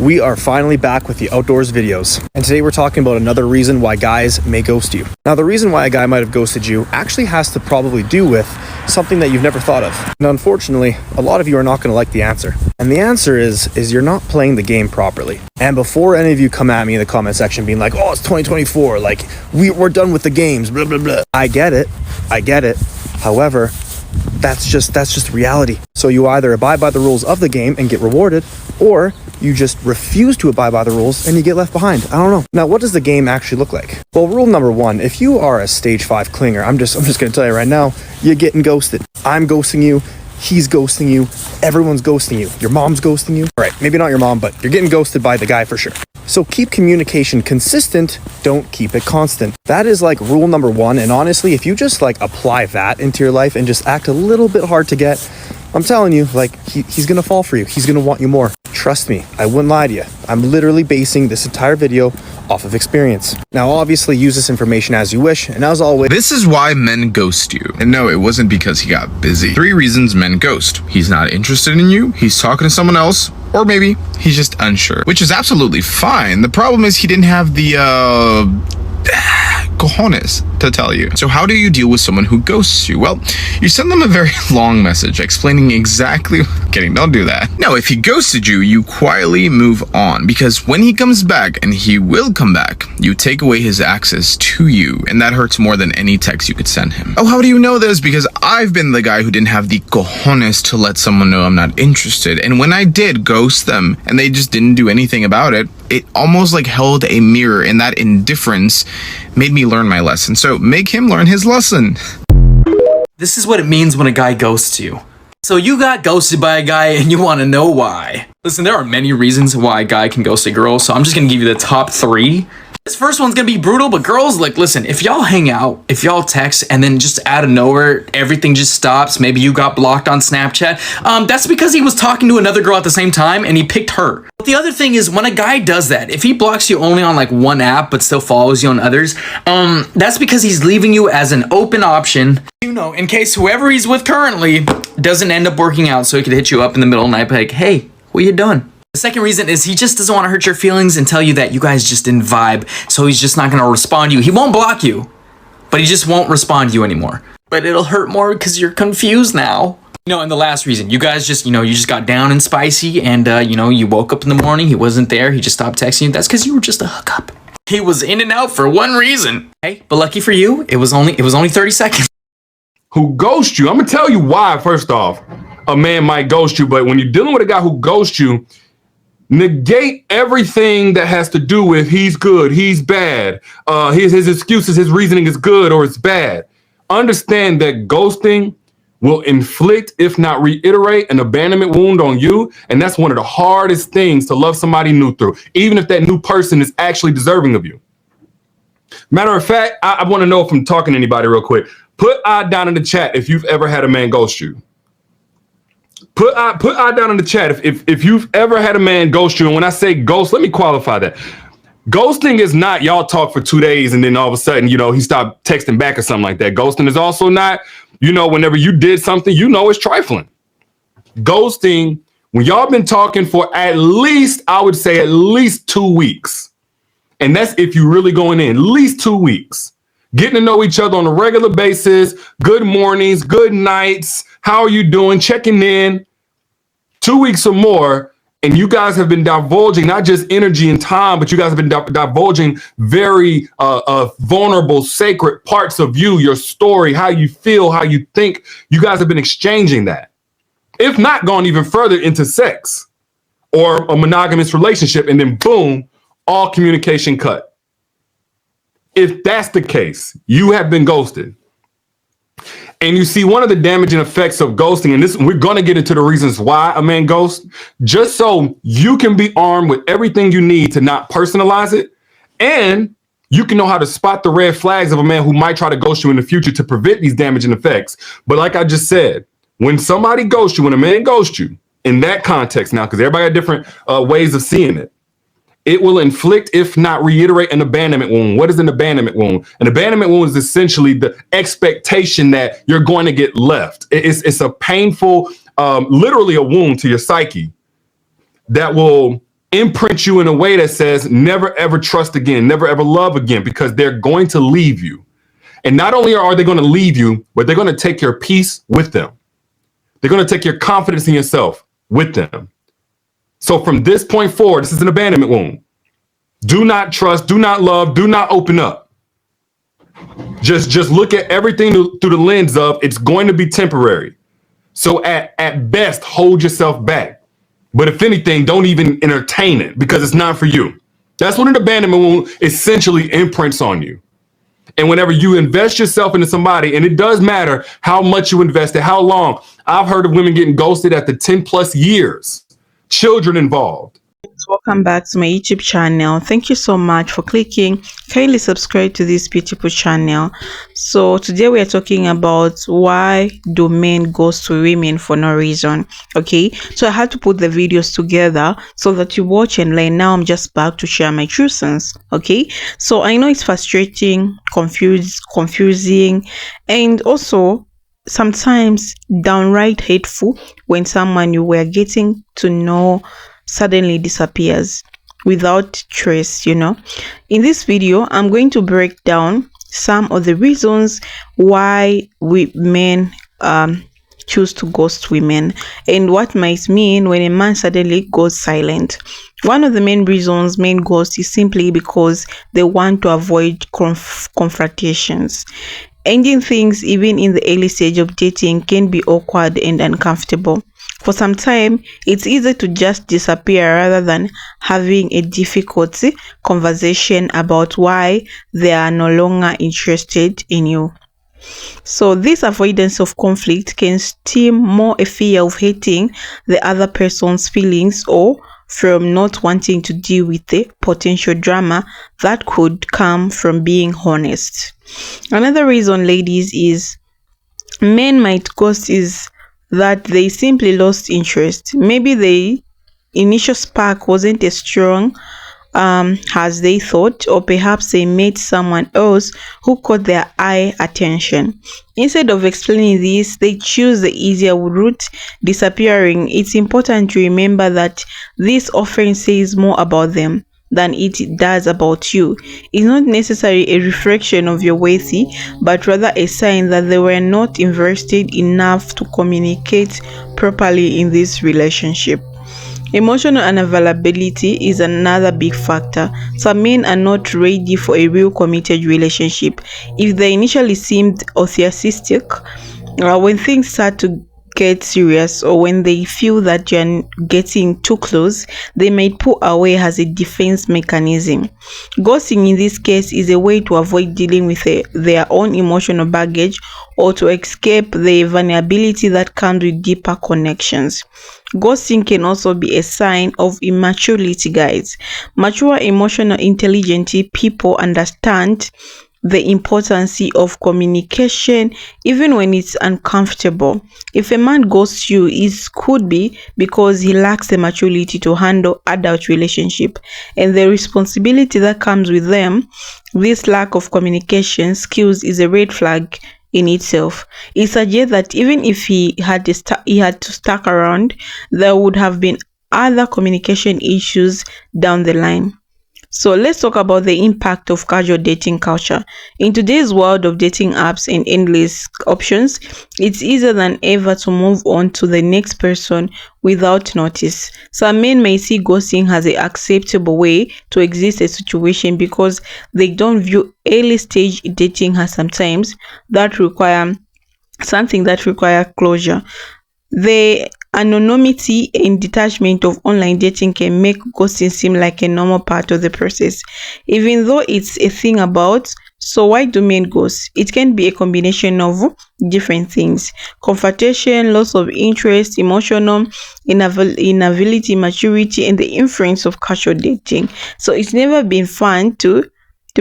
We are finally back with the outdoors videos, and today we're talking about another reason why guys may ghost you. Now, the reason why a guy might have ghosted you actually has to probably do with something that you've never thought of. Now, unfortunately, a lot of you are not going to like the answer. And the answer is you're not playing the game properly. And before any of you come at me in the comment section being like, oh, it's 2024, like, we're done with the games, blah, blah, blah. I get it. However, that's just reality. So you either abide by the rules of the game and get rewarded, or you just refuse to abide by the rules and you get left behind. I don't know. Now, what does the game actually look like? Well, rule number one, if you are a stage 5 clinger, I'm just going to tell you right now, you're getting ghosted. I'm ghosting you. He's ghosting you. Everyone's ghosting you. Your mom's ghosting you. All right, maybe not your mom, but you're getting ghosted by the guy for sure. So keep communication consistent, don't keep it constant. That is like rule number one. And honestly, if you just like apply that into your life and just act a little bit hard to get, I'm telling you, like he's going to fall for you. He's going to want you more. Trust me, I wouldn't lie to you. I'm literally basing this entire video off of experience. Now, obviously, use this information as you wish, and as always, this is why men ghost you. And no, it wasn't because he got busy. 3 reasons men ghost. He's not interested in you, he's talking to someone else, or maybe he's just unsure, which is absolutely fine. The problem is he didn't have the cojones to tell you. So how do you deal with someone who ghosts you? Well, you send them a very long message explaining exactly. Kidding, don't do that. No, if he ghosted you, you quietly move on, because when he comes back, and he will come back, you take away his access to you, and that hurts more than any text you could send him. Oh, how do you know this? Because I've been the guy who didn't have the cojones to let someone know I'm not interested, and when I did ghost them and they just didn't do anything about it, it almost like held a mirror, and that indifference made me learn my lesson. So make him learn his lesson. This is what it means when a guy ghosts you. So you got ghosted by a guy and you want to know why. Listen, there are many reasons why a guy can ghost a girl, so I'm just going to give you the top 3. This first one's going to be brutal, but girls, like, listen, if y'all hang out, if y'all text, and then just out of nowhere, everything just stops, maybe you got blocked on Snapchat, that's because he was talking to another girl at the same time and he picked her. But the other thing is, when a guy does that, if he blocks you only on like one app but still follows you on others, that's because he's leaving you as an open option, you know, in case whoever he's with currently doesn't end up working out, so he could hit you up in the middle of the night like, hey, what you doing? The second reason is he just doesn't want to hurt your feelings and tell you that you guys just didn't vibe, so he's just not going to respond to you. He won't block you, but he just won't respond to you anymore. But it'll hurt more because you're confused now. And the last reason, you guys just, you just got down and spicy, and, you woke up in the morning, he wasn't there, he just stopped texting you. That's because you were just a hookup. He was in and out for one reason. Hey, but lucky for you, it was only 30 seconds. Who ghosts you? I'm going to tell you why, first off. A man might ghost you, but when you're dealing with a guy who ghosts you, negate everything that has to do with he's good, he's bad, his excuses, his reasoning is good or it's bad. Understand that ghosting will inflict, if not reiterate, an abandonment wound on you, and that's one of the hardest things to love somebody new through, even if that new person is actually deserving of you. Matter of fact, I want to know if I'm talking to anybody real quick. Put I down in the chat if you've ever had a man ghost you. Put I down in the chat if you've ever had a man ghost you. And when I say ghost, let me qualify that. Ghosting is not y'all talk for 2 days and then all of a sudden, he stopped texting back or something like that. Ghosting is also not, whenever you did something, it's trifling. Ghosting, when y'all been talking for at least 2 weeks. And that's if you really going in, at least 2 weeks. Getting to know each other on a regular basis. Good mornings, good nights. How are you doing? Checking in. 2 weeks or more. And you guys have been divulging not just energy and time, but you guys have been divulging very vulnerable, sacred parts of you, your story, how you feel, how you think. You guys have been exchanging that. If not gone even further into sex or a monogamous relationship, and then boom, all communication cut. If that's the case, you have been ghosted. And you see, one of the damaging effects of ghosting, and this, we're going to get into the reasons why a man ghosts, just so you can be armed with everything you need to not personalize it. And you can know how to spot the red flags of a man who might try to ghost you in the future to prevent these damaging effects. But like I just said, when somebody ghosts you, when a man ghosts you in that context now, because everybody got different ways of seeing it, it will inflict, if not reiterate, an abandonment wound. What is an abandonment wound? An abandonment wound is essentially the expectation that you're going to get left. It's a painful, literally a wound to your psyche that will imprint you in a way that says never ever trust again, never ever love again, because they're going to leave you. And not only are they going to leave you, but they're going to take your peace with them. They're going to take your confidence in yourself with them. So from this point forward, this is an abandonment wound. Do not trust, do not love, do not open up. Just look at everything through the lens of it's going to be temporary. So at best, hold yourself back. But if anything, don't even entertain it because it's not for you. That's what an abandonment wound essentially imprints on you. And whenever you invest yourself into somebody, and it does matter how much you invested, how long. I've heard of women getting ghosted after 10 plus years, children involved. Welcome back to my YouTube channel. Thank you so much for clicking. Kindly subscribe to this beautiful channel. So today we are talking about why do men ghost to women for no reason. Okay, so I had to put the videos together so that you watch and learn. Now I'm just back to share my true sense. Okay, so I know it's frustrating, confusing, and also sometimes downright hateful when someone you were getting to know suddenly disappears without trace. In this video I'm going to break down some of the reasons why we men choose to ghost women and what might mean when a man suddenly goes silent. One of the main reasons men ghost is simply because they want to avoid confrontations. Ending things even in the early stage of dating can be awkward and uncomfortable. For some time, it's easy to just disappear rather than having a difficult conversation about why they are no longer interested in you. So this avoidance of conflict can stem more a fear of hating the other person's feelings or from not wanting to deal with the potential drama that could come from being honest. Another reason, ladies, is men might ghost is that they simply lost interest. Maybe the initial spark wasn't as strong as they thought, or perhaps they met someone else who caught their eye attention. Instead of explaining this, they choose the easier route, disappearing. It's important to remember that this often says more about them than it does about you. It's not necessarily a reflection of your worth, but rather a sign that they were not invested enough to communicate properly in this relationship. Emotional unavailability is another big factor. Some men are not ready for a real committed relationship. If they initially seemed enthusiastic, when things start to get serious or when they feel that you're getting too close, they might pull away as a defense mechanism. Ghosting in this case is a way to avoid dealing with their own emotional baggage or to escape the vulnerability that comes with deeper connections. Ghosting can also be a sign of immaturity, guys. Mature, emotional, intelligent people understand the importance of communication even when it's uncomfortable. If a man ghosts you, it could be because he lacks the maturity to handle adult relationship and the responsibility that comes with them. This lack of communication skills is a red flag in itself. It suggests that even if he had to stuck around, there would have been other communication issues down the line. So let's talk about the impact of casual dating culture. In today's world of dating apps and endless options, it's easier than ever to move on to the next person without notice. Some men may see ghosting as an acceptable way to exit a situation because they don't view early stage dating as something that require closure. The anonymity and detachment of online dating can make ghosting seem like a normal part of the process, even though it's a thing about. So why do men ghost? It can be a combination of different things: confrontation, loss of interest, emotional inability, maturity, and the influence of casual dating. So it's never been fun to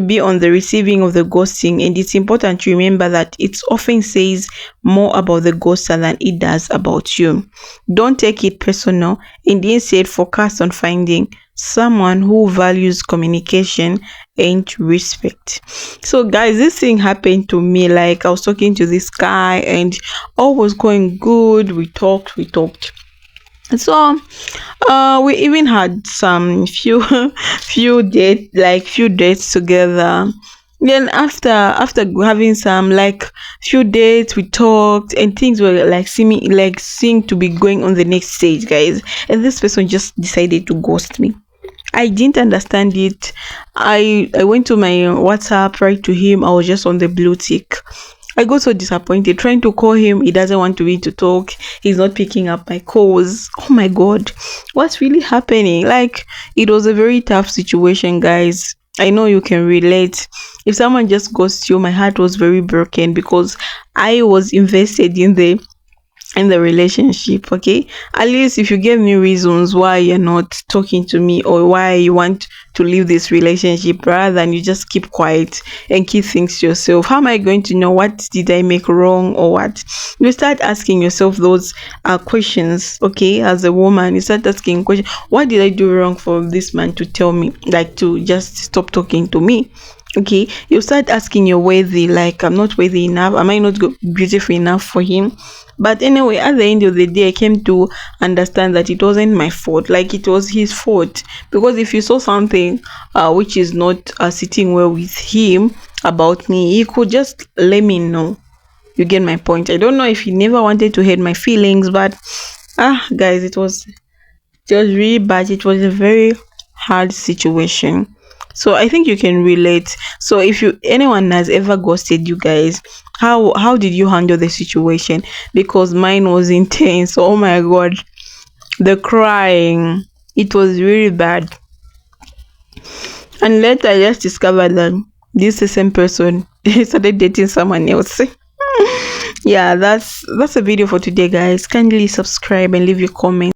be on the receiving of the ghosting, and it's important to remember that it often says more about the ghoster than it does about you. Don't take it personal and instead focus on finding someone who values communication and respect. So guys, this thing happened to me. Like, I was talking to this guy and all was going good. We talked. So we even had some few few dates together. Then after having some like few dates, we talked and things were like seeing to be going on the next stage, guys. And this person just decided to ghost me. I didn't understand it. I went to my WhatsApp, right to him. I was just on the blue tick. I got so disappointed trying to call him. He doesn't want me to talk. He's not picking up my calls. Oh my god, what's really happening? Like, it was a very tough situation, guys. I know you can relate. If someone just ghosts you, my heart was very broken because I was invested in the relationship. Okay, at least if you give me reasons why you're not talking to me or why you want to leave this relationship, rather than you just keep quiet and keep things to yourself, how am I going to know what did I make wrong or what? You start asking yourself those questions. Okay, as a woman, you start asking questions. What did I do wrong for this man to tell me, like, to just stop talking to me? Okay, you start asking, you're worthy, like, I'm not worthy enough, am I not beautiful enough for him? But anyway, at the end of the day, I came to understand that it wasn't my fault, like it was his fault. Because if you saw something which is not sitting well with him about me, he could just let me know. You get my point? I don't know if he never wanted to hurt my feelings, but guys, it was really bad. It was a very hard situation. So I think you can relate. So if anyone has ever ghosted you guys, how did you handle the situation? Because mine was intense. Oh my god, the crying, it was really bad. And later I just discovered that this the same person started dating someone else. Yeah, that's a video for today, guys. Kindly subscribe and leave your comment.